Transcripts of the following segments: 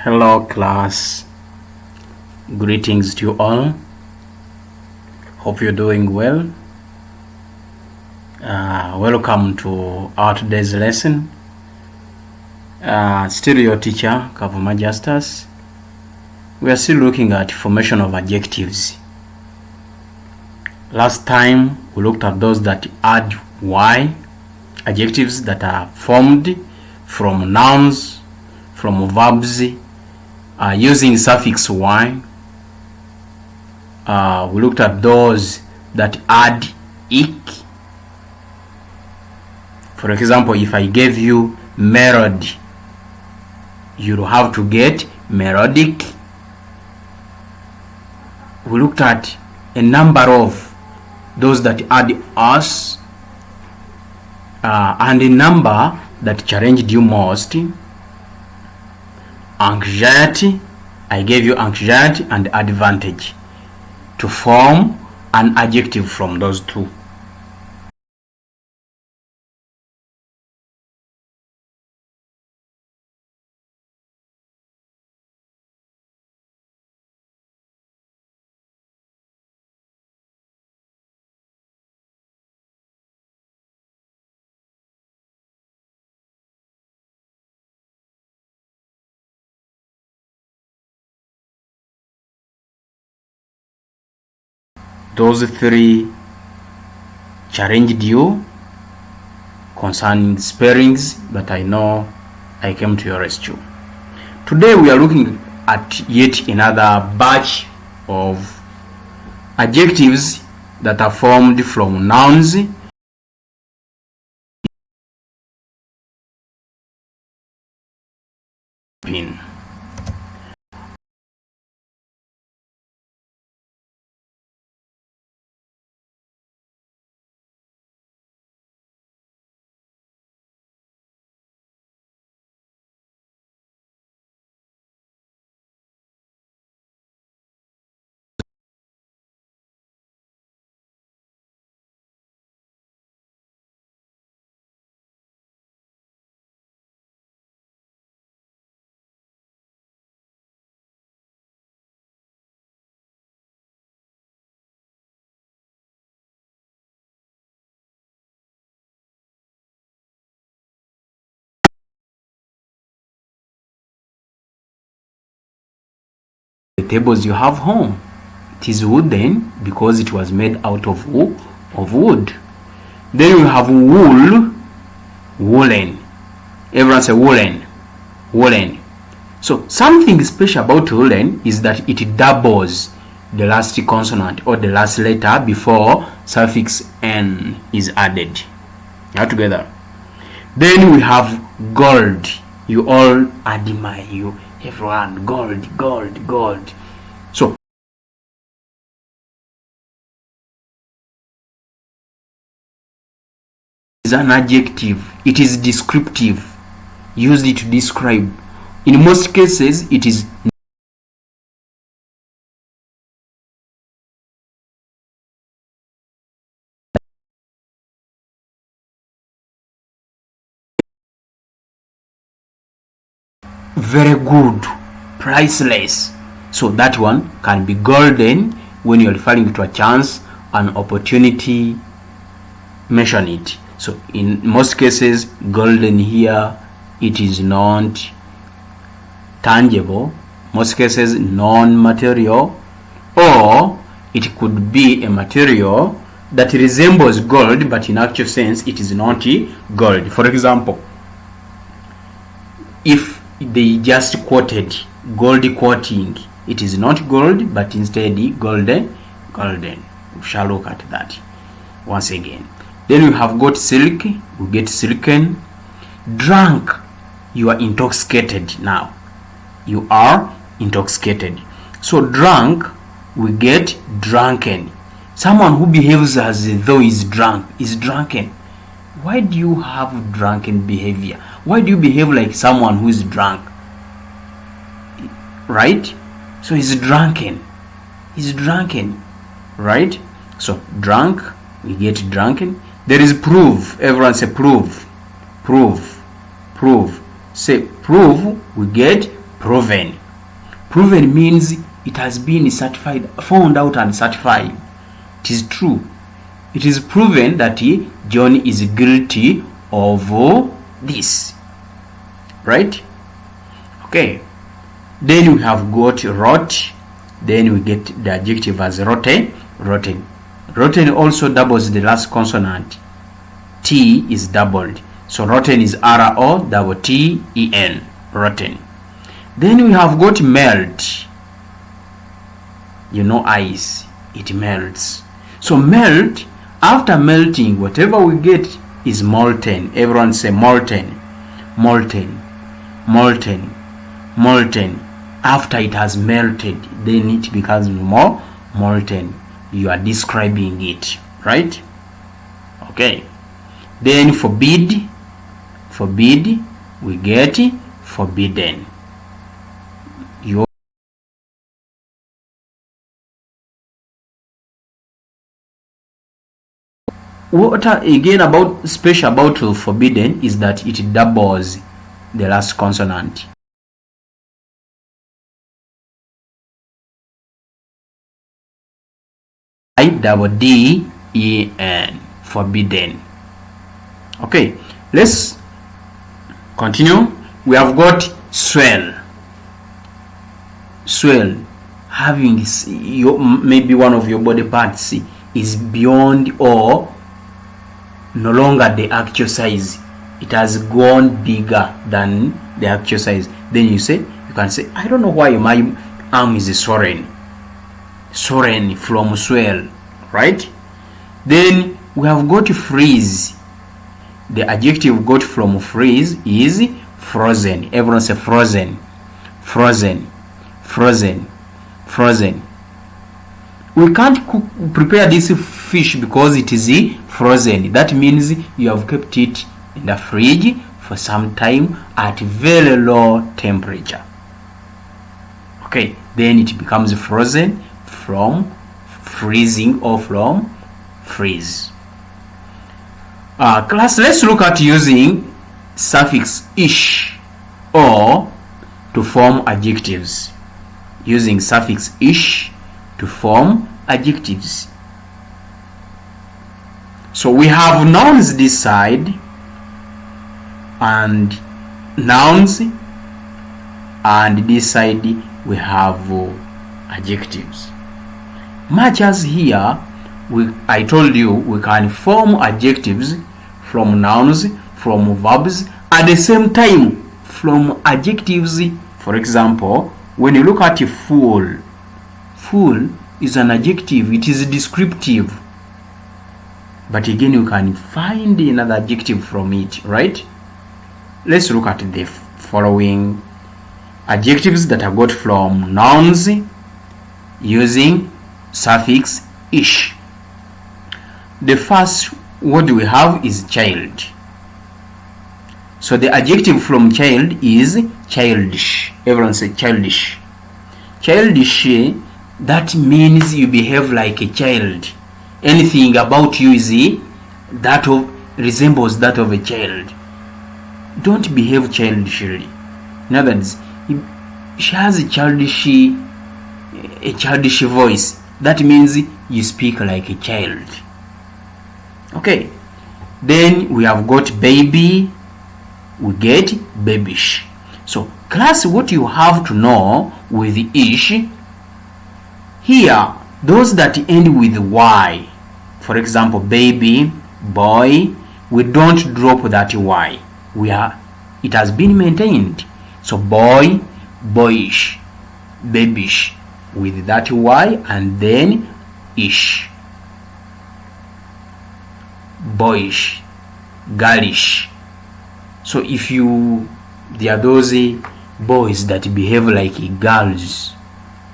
Hello class, greetings to you all. Hope you're doing well. Welcome to our today's lesson. Still your teacher, Kavuma Justus. We are still looking at formation of adjectives. Last time we looked at those that add y, adjectives that are formed from nouns, from verbs, using suffix y. We looked at those that add ik. For example, if I gave you melody, you'll have to get melodic. We looked at a number of those that add us and a number that challenged you most. Anxiety, I gave you anxiety and advantage to form an adjective from those two. Those three challenged you concerning spellings, but I know I came to your rescue. Today we are looking at yet another batch of adjectives that are formed from nouns. The tables you have home, it is wooden because it was made out of wood. Then you have wool, woolen. Everyone say woolen, woolen. So something special about woolen is that it doubles the last consonant or the last letter before suffix n is added. Now together. Then we have gold. You all admire you. Everyone, gold, gold, gold. So is an adjective. It is descriptive. Used it to describe. In most cases, it is very good, priceless. So that one can be golden when you're referring to a chance, an opportunity. Mention it. So in most cases, golden here, it is not tangible. Most cases, non-material, or it could be a material that resembles gold, but in actual sense, it is not gold. For example, if they just quoted gold quoting, it is not gold, but instead golden. We shall look at that once again. Then we have got silk, we get silken. Drunk, you are intoxicated now. You are intoxicated. So drunk, we get drunken. Someone who behaves as though he's drunk is drunken. Why do you have drunken behavior? Why do you behave like someone who is drunk? Right? So he's drunken. He's drunken. Right? So drunk, we get drunken. There is prove. Everyone say prove. Prove. Prove. Say prove, we get proven. Proven means it has been certified, found out and certified. It is true. It is proven that John is guilty of this. Right? Okay. Then we have got rot. Then we get the adjective as rotten. Rotten. Rotten also doubles the last consonant. T is doubled. So rotten is R-O-T-T-E-N. Rotten. Then we have got melt. You know ice. It melts. So melt, after melting, whatever we get is molten. Everyone say molten. Molten. Molten. Molten. After it has melted, then it becomes more molten. You are describing it, right? Okay. Then forbid. Forbid, we get forbidden. What again about special about forbidden is that it doubles the last consonant. I-double-D-E-N, forbidden. Okay, let's continue. We have got swell. Swell, having maybe one of your body parts is beyond or no longer the actual size. It has gone bigger than the actual size. Then you can say, I don't know why my arm is swollen. Swollen from swell, right? Then we have got freeze. The adjective got from freeze is frozen. Everyone say frozen. Frozen. Frozen. Frozen. We can't prepare this fish because it is frozen. That means you have kept it in the fridge for some time at very low temperature. Okay, then it becomes frozen from freezing or from freeze. Class, let's look at using suffix ish or to form adjectives. Using suffix ish to form adjectives. So we have nouns this side and nouns, and this side we have adjectives. Much as here I told you we can form adjectives from nouns, from verbs, at the same time from adjectives. For example, when you look at full, full is an adjective. It is descriptive, but again you can find another adjective from it, right? Let's look at the following adjectives that are got from nouns using suffix ish. The first word we have is child. So the adjective from child is childish. Everyone say childish. Childish, that means you behave like a child. Anything about you is that of resembles that of a child. Don't behave childishly. In other words, she has a childish voice. That means you speak like a child. Okay. Then we have got baby. We get babyish. So class, what you have to know with ish, here those that end with y, for example baby, boy, we don't drop that y. It has been maintained. So boy, boyish, babyish with that y and then ish. Boyish, girlish. So if there are those boys that behave like girls,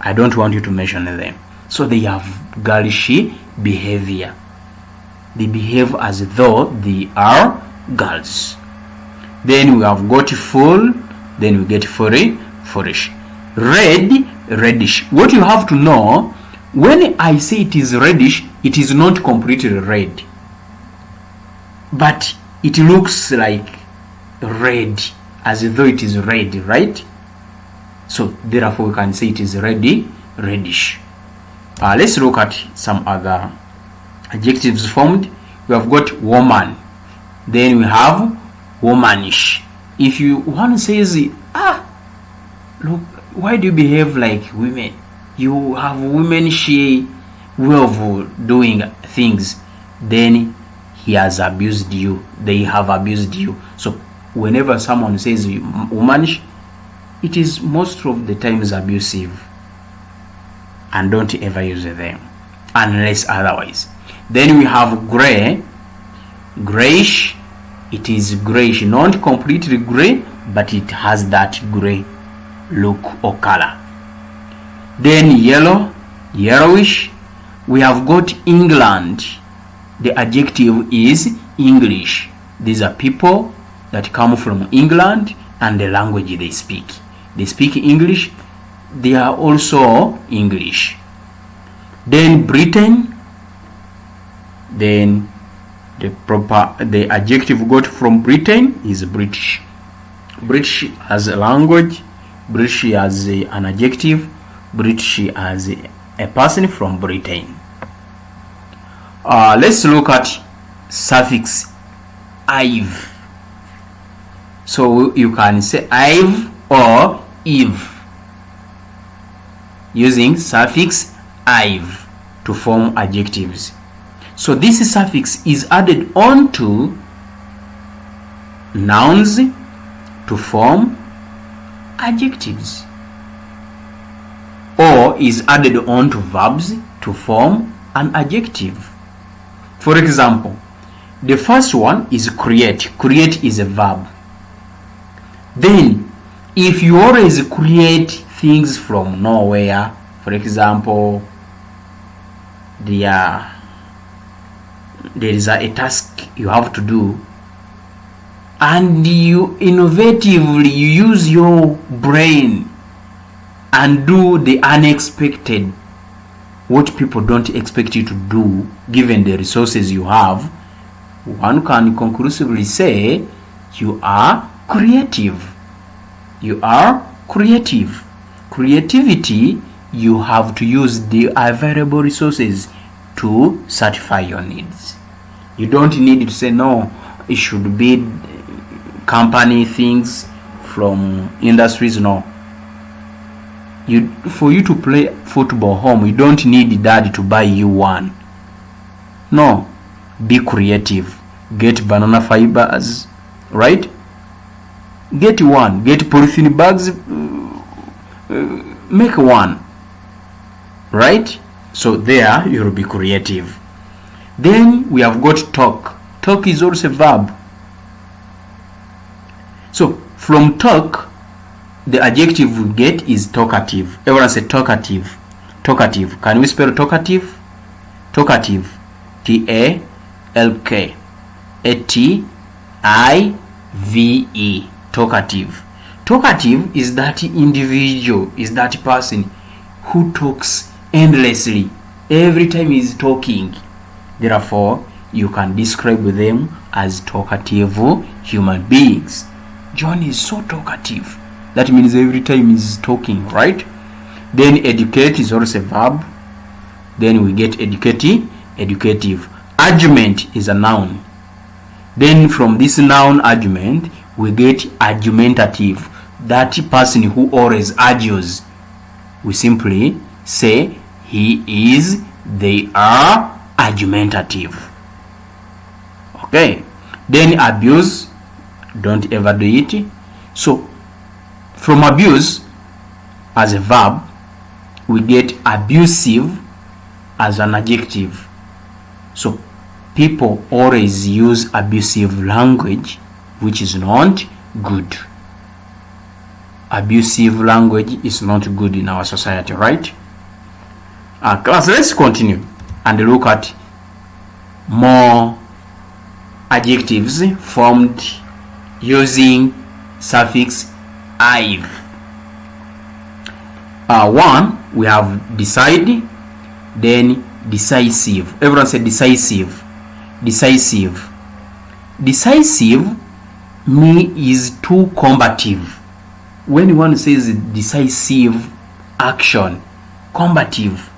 I don't want you to mention them. So they have girlish behavior. They behave as though they are girls. Then we have got full, then we get foolish. Red, reddish. What you have to know, when I say it is reddish, it is not completely red, but it looks like red, as though it is red, right? So therefore we can say it is reddish. Let's look at some other adjectives formed. We have got woman, then we have womanish. If you one says, look, why do you behave like women? You have womanish way of doing things, then he has abused you, they have abused you. So whenever someone says womanish, it is most of the times abusive, and don't ever use them unless otherwise. Then we have gray, grayish. It is grayish, not completely gray, but it has that gray look or color. Then yellow, yellowish. We have got England. The adjective is English. These are people that come from England and the language they speak. They speak English. They are also English. Then Britain. Then the adjective got from Britain is British. British as a language, British as an adjective, British as a person from Britain. Let's look at suffix ive. So you can say ive or eve using suffix ive to form adjectives. So this suffix is added onto nouns to form adjectives, or is added onto verbs to form an adjective. For example, the first one is create. Create is a verb. Then if you always create things from nowhere, for example, there is a task you have to do, and you innovatively use your brain and do the unexpected, what people don't expect you to do given the resources you have, one can conclusively say you are creative. You are creative. Creativity, you have to use the available resources to satisfy your needs. You don't need to say no, it should be company things from industries. No. For you to play football home, you don't need dad to buy you one. No. Be creative. Get banana fibers, right? Get one. Get polythene bags. Make one. Right? So there you'll be creative. Then we have got talk. Talk is also a verb. So from talk, the adjective we get is talkative. Everyone say talkative. Talkative. Can we spell talkative? Talkative. Talkative. Talkative. Talkative is that individual, is that person who talks endlessly. Every time he is talking. Therefore, you can describe them as talkative human beings. John is so talkative. That means every time he's talking, right? Then educate is also a verb. Then we get educative. Argument is a noun. Then from this noun argument, we get argumentative. That person who always argues. We simply say he is, they are argumentative. Okay. Then abuse, don't ever do it. So from abuse as a verb, we get abusive as an adjective. So people always use abusive language, which is not good. Abusive language is not good in our society, right? Class, let's continue and look at more adjectives formed using suffix ive. One, we have decide, then decisive. Everyone say decisive. Decisive is too combative. when one says decisive action, combative,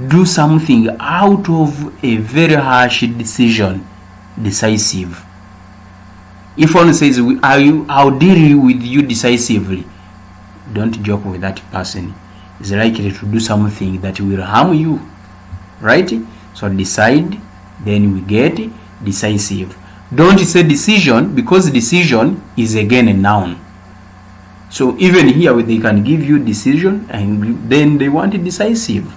do something out of a very harsh decision, decisive. If one says, I'll deal with you decisively, don't joke with that person. Is likely to do something that will harm you, right? So decide, then we get decisive. Don't say decision, because decision is again a noun. So even here they can give you decision and then they want decisive,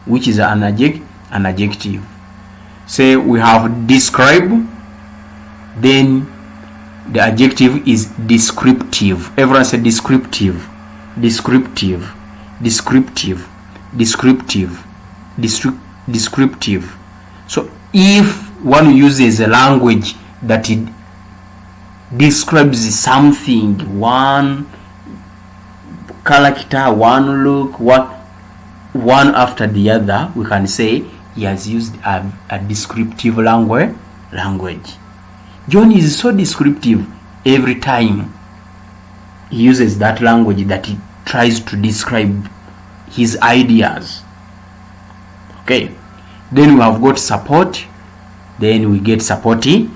which is an adjective. Say we have describe, then the adjective is descriptive. Everyone say descriptive, descriptive, descriptive, descriptive, descriptive. So if one uses a language that it describes something, one character, one look, one after the other, we can say he has used a descriptive language. John is so descriptive every time he uses that language that he tries to describe his ideas. Okay, then we have got support, then we get supportive.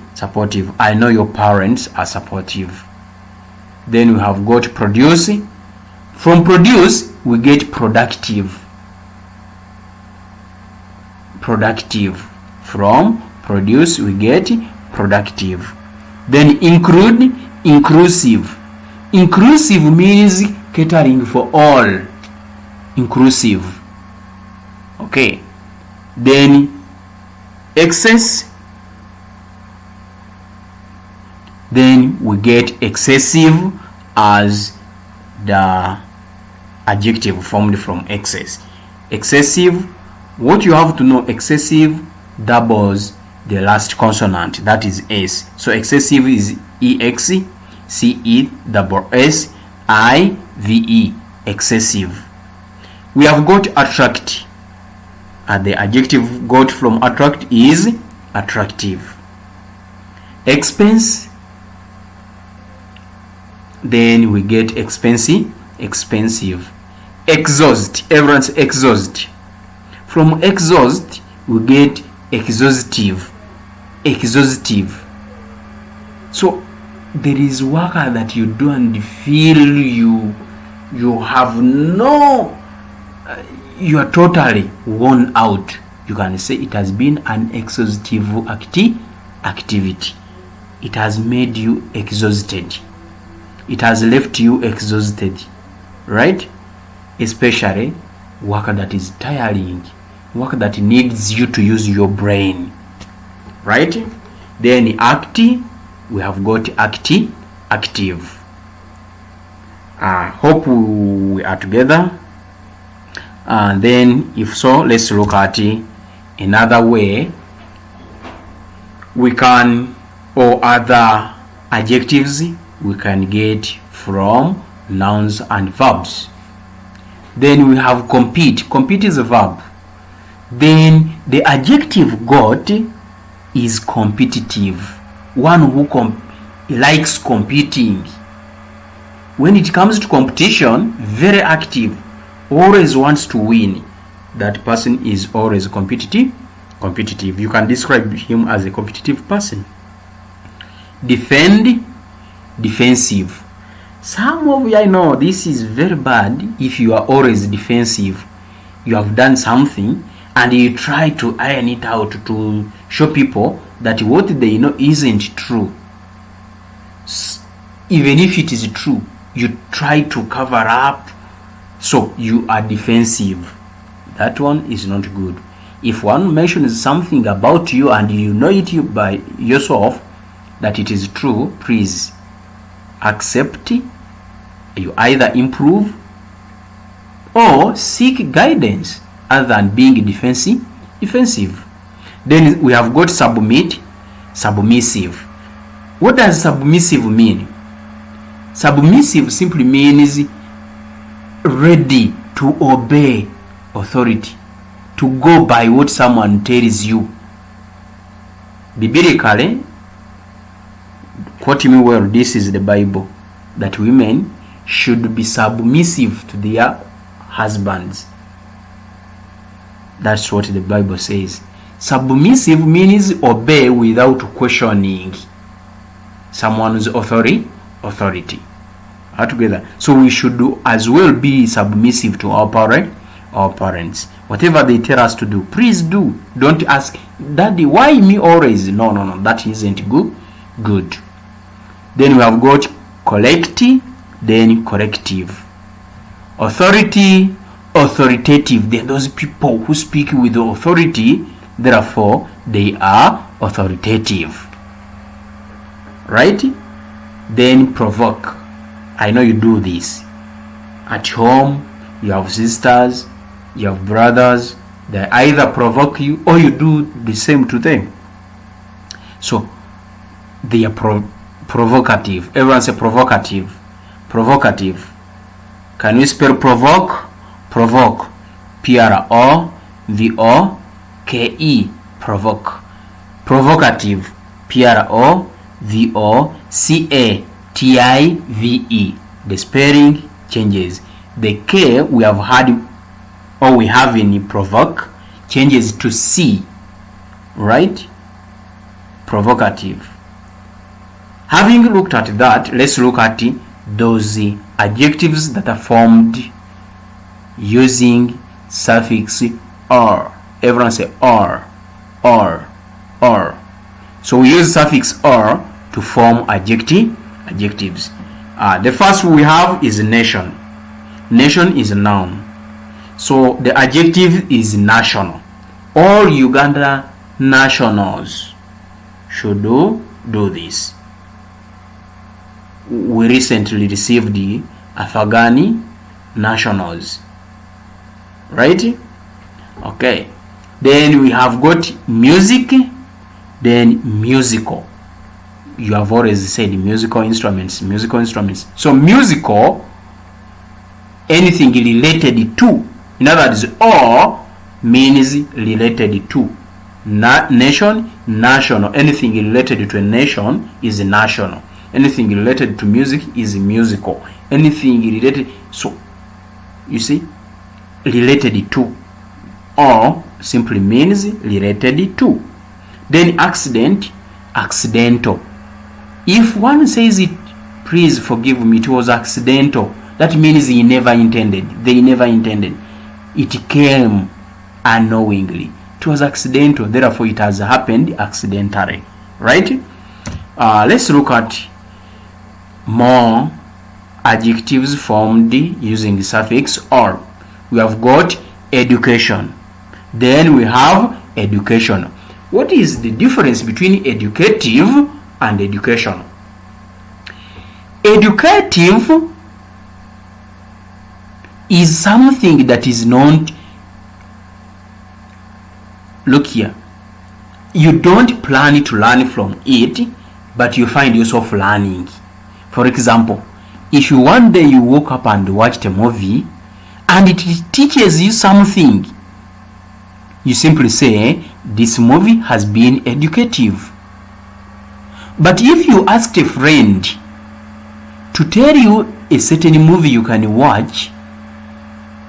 I know your parents are supportive. Then we have got produce. From produce we get productive. From produce we get productive. Then include, inclusive. Inclusive means catering for all. Inclusive. Okay. Then excess. Then we get excessive as the adjective formed from excess. Excessive, what you have to know, excessive doubles the last consonant, that is S. So excessive is EXCESSIVE, excessive. We have got attract. The adjective got from attract is attractive. Expense, then we get expensive. Exhaust, everyone's exhaust. From exhaust we get exhaustive. So there is work that you do and feel you have no, you are totally worn out. You can say it has been an exhaustive activity. It has made you exhausted. It has left you exhausted, right? Especially work that is tiring, work that needs you to use your brain, right? Then active, we have got active. Hope we are together. And then if so, let's look at another way we can, or other adjectives we can get from nouns and verbs. Then we have compete. Compete is a verb. Then the adjective got is competitive. One who likes competing. When it comes to competition, very active, always wants to win. That person is always competitive. You can describe him as a competitive person. Defend, defensive. Some of you, I know this is very bad. If you are always defensive, you have done something and you try to iron it out to show people that what they know isn't true. Even if it is true, you try to cover up, so you are defensive. That one is not good. If one mentions something about you and you know it by yourself that it is true, please accept. You either improve or seek guidance other than being defensive. Then we have got submit, submissive. What does submissive mean? Submissive simply means ready to obey authority, to go by what someone tells you. Biblically, quote me well, this is the Bible, that women should be submissive to their husbands. That's what the Bible says. Submissive means obey without questioning someone's authority. All together. So we should as well be submissive to our parents. Whatever they tell us to do, please do. Don't ask, Daddy, why me always? No, that isn't good. Then we have got collective, then corrective. Authority, authoritative. Then those people who speak with authority, therefore they are authoritative. Right? Then provoke. I know you do this. At home, you have sisters, you have brothers. They either provoke you or you do the same to them. So they are provocative. Everyone say provocative. Provocative. Can we spell provoke? Provoke. P-R-O-V-O-K-E. Provoke. Provocative. P-R-O-V-O-C-A-T-I-V-E. The spelling changes. The K we have had, or we have in provoke, changes to C. Right? Provocative. Having looked at that, let's look at those adjectives that are formed using suffix or. Everyone say or. So we use suffix or to form adjectives. The first we have is nation. Nation is a noun. So the adjective is national. All Uganda nationals should do this. We recently received the Afghani nationals. Right? Okay. Then we have got music, then musical. You have always said musical instruments. So musical, anything related to. In other words, or means related to. Nation, national. Anything related to a nation is national. Anything related to music is musical. Anything related, so you see, related to, or simply means related to. Then accident, accidental. If one says it, please forgive me, it was accidental, that means they never intended. It came unknowingly. It was accidental, therefore it has happened accidentally. Right? Let's look at more adjectives formed using the suffix or. We have got education. Then we have educational. What is the difference between educative and educational? Educative is something that is known. Look here. You don't plan to learn from it, but you find yourself learning. For example, if you one day you woke up and watched a movie and it teaches you something, you simply say, this movie has been educative. But if you asked a friend to tell you a certain movie you can watch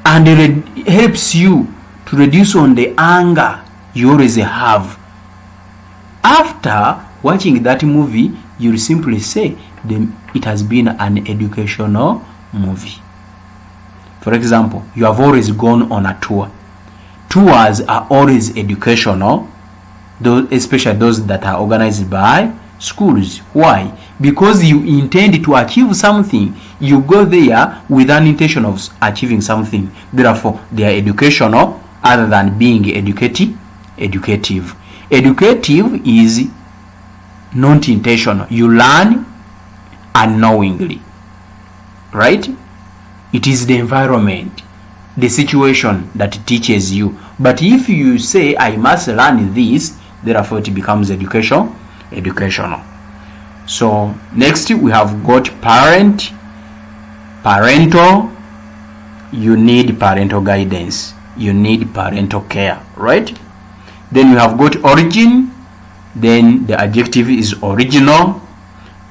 and it helps you to reduce on the anger you always have, after watching that movie, you'll simply say it has been an educational movie. For example, you have always gone on a tour. Tours are always educational, especially those that are organized by schools. Why? Because you intend to achieve something. You go there with an intention of achieving something. Therefore, they are educational other than being educative. Educative is not intentional. You learn unknowingly. Right? It is the environment, the situation that teaches you. But if you say, I must learn this, therefore it becomes educational. So next we have got parental. You need parental guidance. You need parental care, right? Then we have got origin. Then the adjective is original.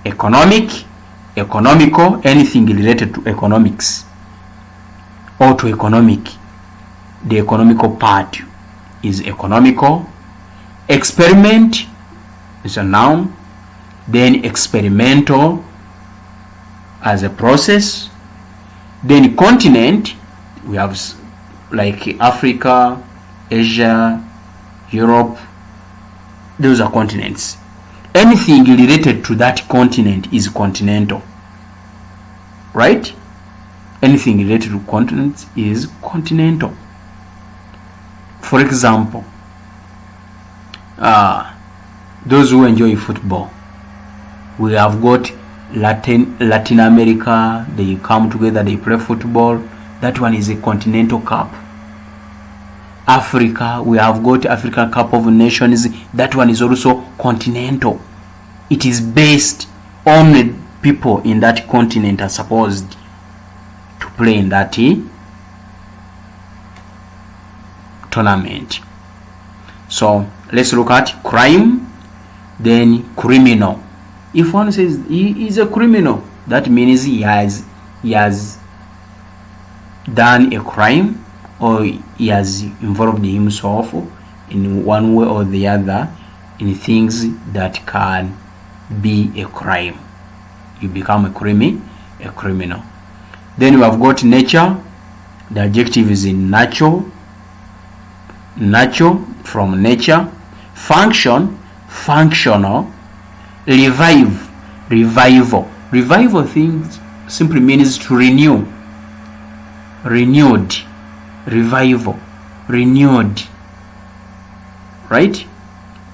economic, economical, anything related to economics or to economic. The economical part is economical. Experiment is a noun. Then experimental as a process. Then continent, we have like Africa, Asia, Europe. Those are continents. Anything related to that continent is continental, right? Anything related to continents is continental. For example, those who enjoy football, we have got Latin America. They come together, they play football. That one is a continental cup. Africa, we have got African Cup of Nations. That one is also continental. It is based on the people in that continent are supposed to play in that tournament. So let's look at crime, then criminal. If one says he is a criminal, that means he has done a crime, or he has involved himself in one way or the other in things that can be a crime. You become a criminal. Then we have got nature. The adjective is in natural, from nature. Function, functional. Revival things simply means to renew. Renewed. Revival, renewed, right?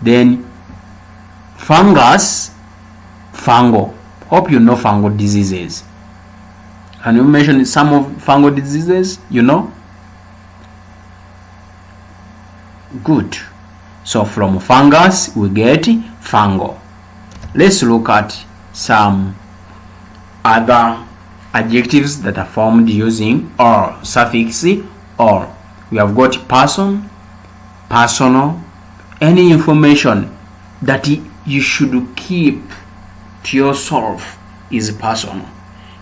Then fungus, fungal. Hope you know fungal diseases. Can you mention some of fungal diseases? You know? Good. So from fungus we get fungal. Let's look at some other adjectives that are formed using or, suffix or. We have got person, personal. Any information that you should keep to yourself is personal.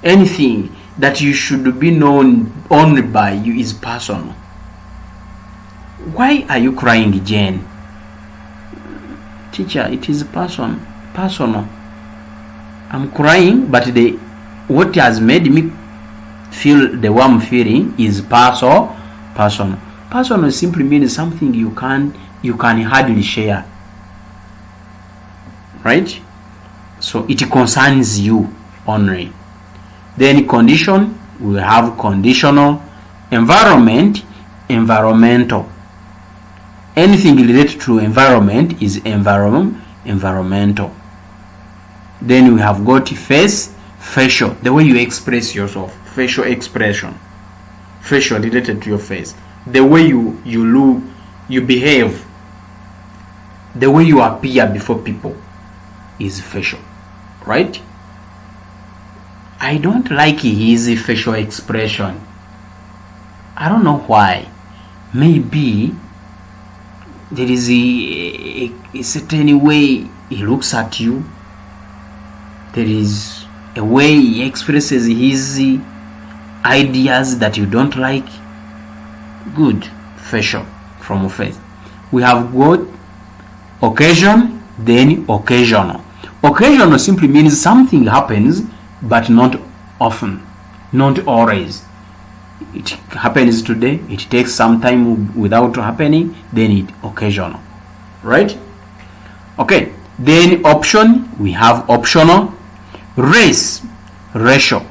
Anything that you should be known only by you is personal. Why are you crying, Jane? Teacher, it is personal. I'm crying, but what has made me feel the way I'm feeling is personal. Personal simply means something you can hardly share, right? So it concerns you only. Then condition, we have conditional. Environment, environmental. Anything related to environment is environmental. Then we have got face, facial, the way you express yourself, facial expression. Facial related to your face, the way you look, you behave, the way you appear before people is facial, right? I don't like his facial expression. I don't know why. Maybe there is a certain way he looks at you. There is a way he expresses his ideas that you don't like. Good. Facial, from face. We have got occasion, then occasional. Occasional simply means something happens but not often, not always. It happens today, it takes some time without happening, then it occasional, right? Okay. Then option, we have optional. Race, racial.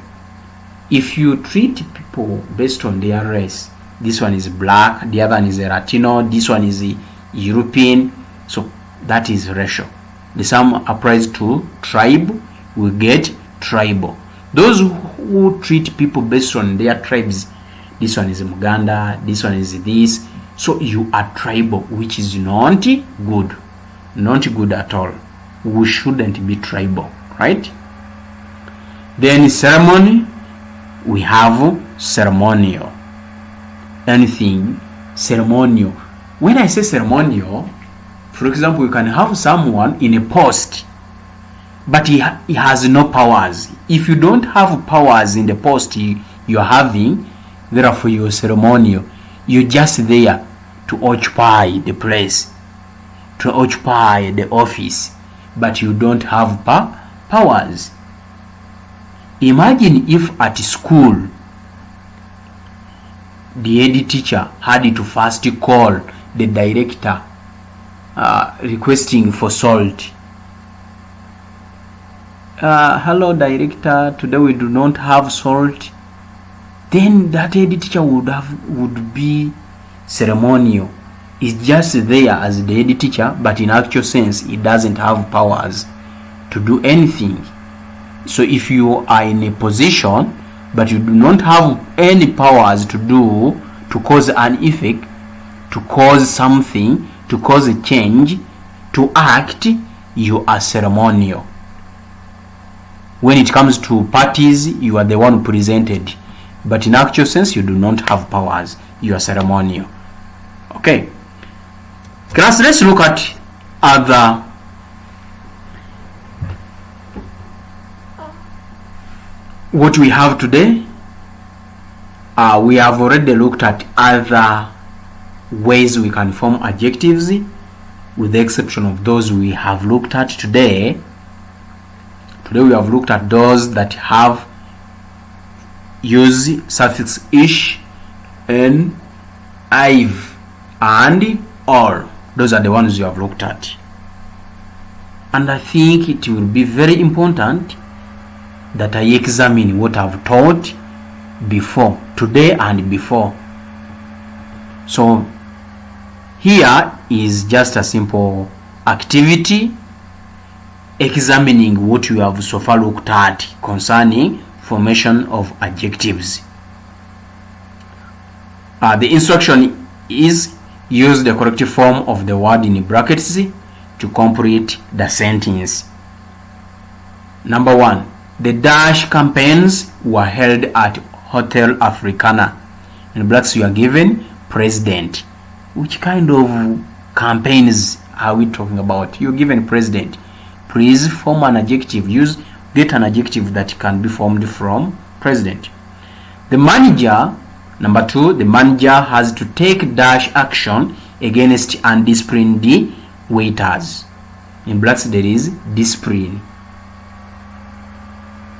If you treat people based on their race, this one is black, the other one is a Latino, this one is a European, so that is racial. The same applies to tribe. We get tribal. Those who treat people based on their tribes, this one is Muganda, this one is this, so you are tribal, which is not good at all. We shouldn't be tribal, right? Then ceremony, we have ceremonial. Anything ceremonial. When I say ceremonial, for example, you can have someone in a post but he has no powers. If you don't have powers in the post you're having, therefore you're ceremonial. You're just there to occupy the place, to occupy the office, but you don't have powers. Imagine if at school the head teacher had to first call the director requesting for salt. Hello director, today we do not have salt. Then that head teacher would be ceremonial. He's just there as the head teacher, but in actual sense he doesn't have powers to do anything. So if you are in a position but you do not have any powers to cause an effect, to cause something, to cause a change, to act, you are ceremonial. When it comes to parties, you are the one presented, but in actual sense you do not have powers. You are ceremonial. Okay, class, let's look at other what we have today. We have already looked at other ways we can form adjectives, with the exception of those we have looked at today. Today we have looked at those that have use suffix ish, n, ive, and or. Those are the ones you have looked at. And I think it will be very important that I examine what I've taught before, today and before. So here is just a simple activity examining what you have so far looked at concerning formation of adjectives. The instruction is use the correct form of the word in brackets to complete the sentence. Number 1. The dash campaigns were held at Hotel Africana. In brackets you are given president. Which kind of campaigns are we talking about? You're given president. Please form an adjective. Get an adjective that can be formed from president. The manager, number 2, the manager has to take dash action against undisciplined waiters. In brackets there is discipline.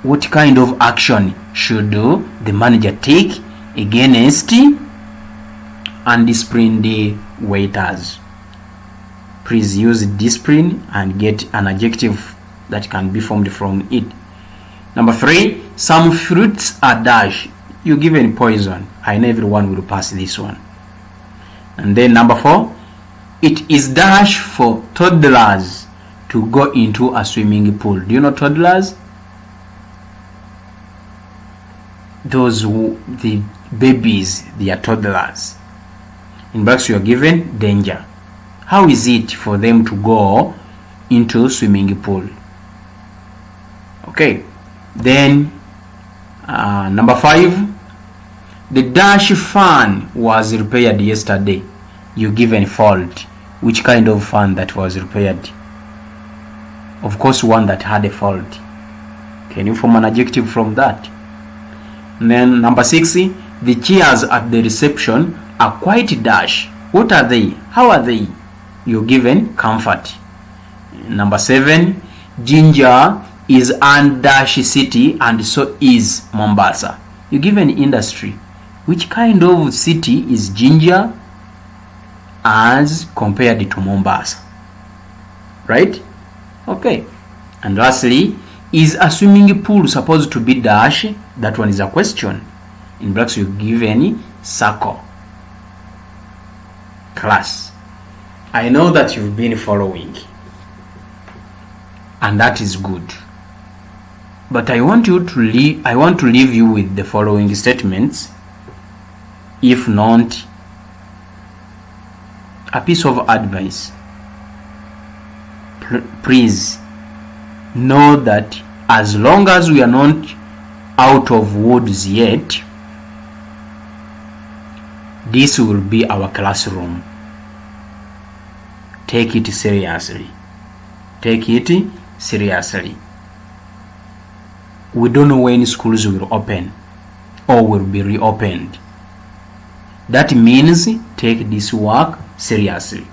What kind of action should the manager take against undisciplined waiters? Please use discipline and get an adjective that can be formed from it. Number 3, some fruits are dash. You're given poison. I know everyone will pass this one. And then number 4, it is dash for toddlers to go into a swimming pool. Do you know toddlers? Those the babies, they are toddlers. In brackets you are given danger. How is it for them to go into swimming pool? Okay, then number 5, the dash fan was repaired yesterday. You given fault. Which kind of fan that was repaired? Of course, one that had a fault. Can you form an adjective from that? And then number 6, the chairs at the reception are quite dash. What are they? How are they? You're given comfort. Number 7, Ginger is an dash city and so is Mombasa. You're given industry. Which kind of city is Ginger as compared to Mombasa? Right? Okay. And lastly, is a swimming pool supposed to be dash? That one is a question. In brackets you give any circle. Class, I know that you've been following, and that is good. But I want to leave you with the following statements. If not, a piece of advice. Please know that as long as we are not out of woods yet, this will be our classroom. Take it seriously. Take it seriously. we don't know when schools will open or will be reopened. That means take this work seriously.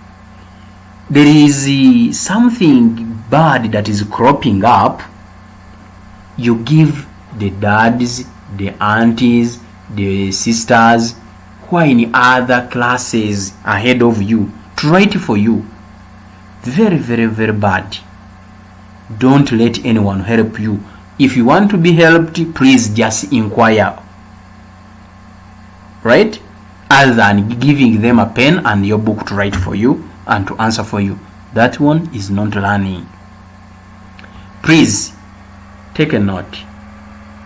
There is something bad that is cropping up. You give the dads, the aunties, the sisters who are in other classes ahead of you to write for you. Very, very, very bad. Don't let anyone help you. If you want to be helped, please just inquire. Right? Other than giving them a pen and your book to write for you and to answer for you. That one is not learning. Please take a note.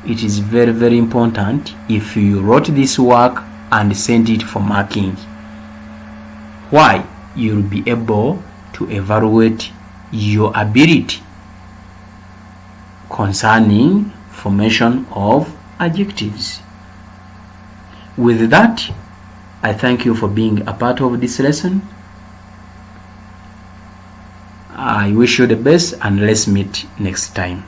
It is very, very important if you wrote this work and send it for marking. Why? You'll be able to evaluate your ability concerning formation of adjectives. With that, I thank you for being a part of this lesson. I wish you the best, and let's meet next time.